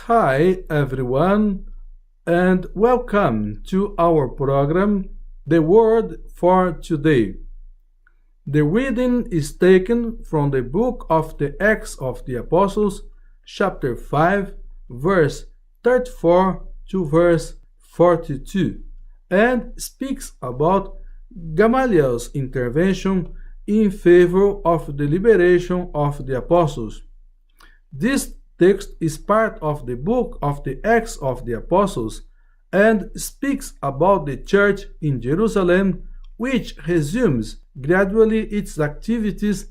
Hi everyone, and welcome to our program, The Word for Today. The reading is taken from the book of the Acts of the Apostles, chapter 5, verse 34 to verse 42, and speaks about Gamaliel's intervention in favor of the liberation of the apostles. This text is part of the book of the Acts of the Apostles and speaks about the church in Jerusalem, which resumes gradually its activities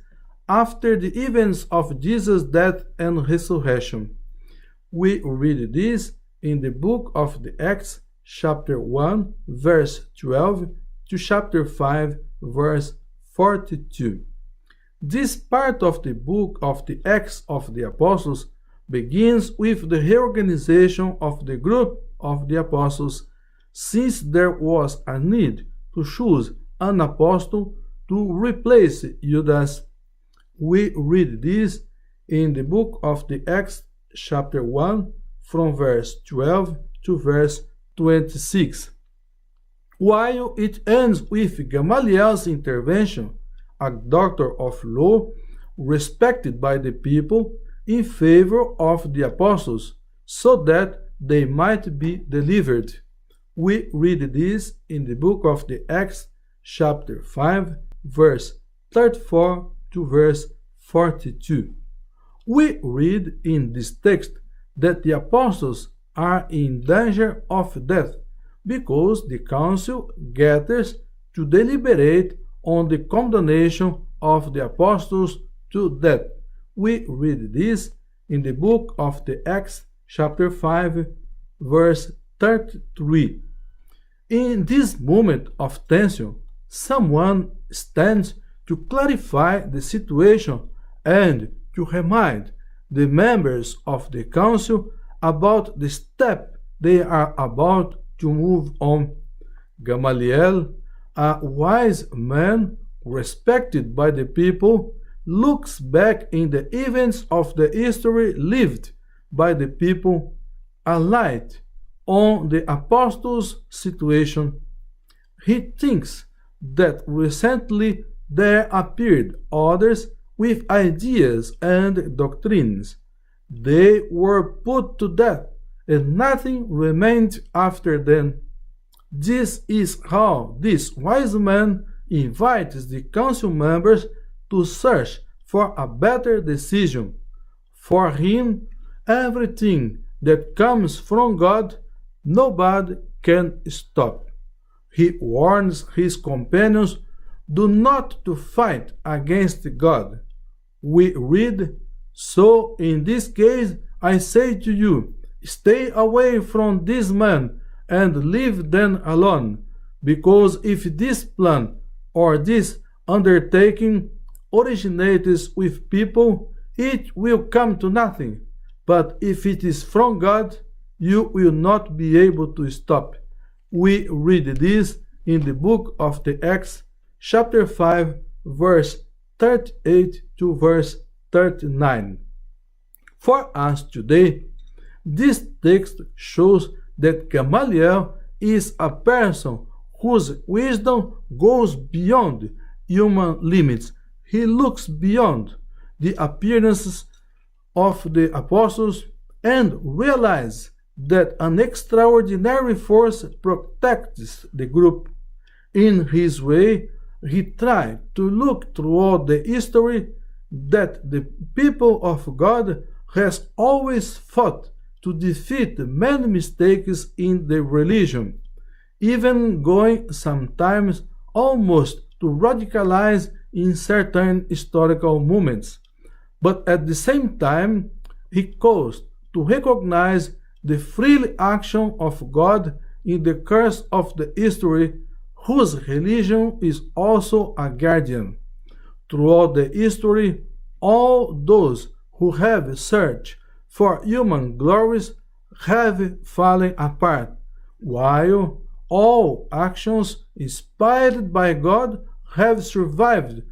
after the events of Jesus' death and resurrection. We read this in the book of the Acts, chapter 1, verse 12 to chapter 5, verse 42. This part of the book of the Acts of the Apostles begins with the reorganization of the group of the apostles, since there was a need to choose an apostle to replace Judas. We read this in the book of the Acts, chapter 1, from verse 12 to verse 26. While it ends with Gamaliel's intervention, a doctor of law respected by the people, in favor of the apostles, so that they might be delivered. We read this in the book of the Acts, chapter 5, verse 34 to verse 42. We read in this text that the apostles are in danger of death because the council gathers to deliberate on the condemnation of the apostles to death. We read this in the book of the Acts, chapter 5, verse 33. In this moment of tension, someone stands to clarify the situation and to remind the members of the council about the step they are about to move on. Gamaliel, a wise man respected by the people, looks back in the events of the history lived by the people, a light on the apostles' situation. He thinks that recently there appeared others with ideas and doctrines. They were put to death, and nothing remained after them. This is how this wise man invites the council members to search for a better decision. For him, everything that comes from God, nobody can stop. He warns his companions do not to fight against God. We read, "So in this case I say to you, stay away from this man and leave them alone, because if this plan or this undertaking originates with people, it will come to nothing. But if it is from God, you will not be able to stop." We read this in the book of the Acts, chapter 5, verse 38 to verse 39. For us today, this text shows that Gamaliel is a person whose wisdom goes beyond human limits. He looks beyond the appearances of the apostles and realizes that an extraordinary force protects the group. In his way, he tried to look throughout the history that the people of God has always fought to defeat many mistakes in the religion, even going sometimes almost to radicalize in certain historical moments. But at the same time, he calls to recognize the free action of God in the course of the history, whose religion is also a guardian. Throughout the history, all those who have searched for human glories have fallen apart, while all actions inspired by God have survived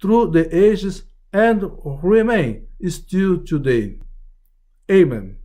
through the ages and remain still today. Amen.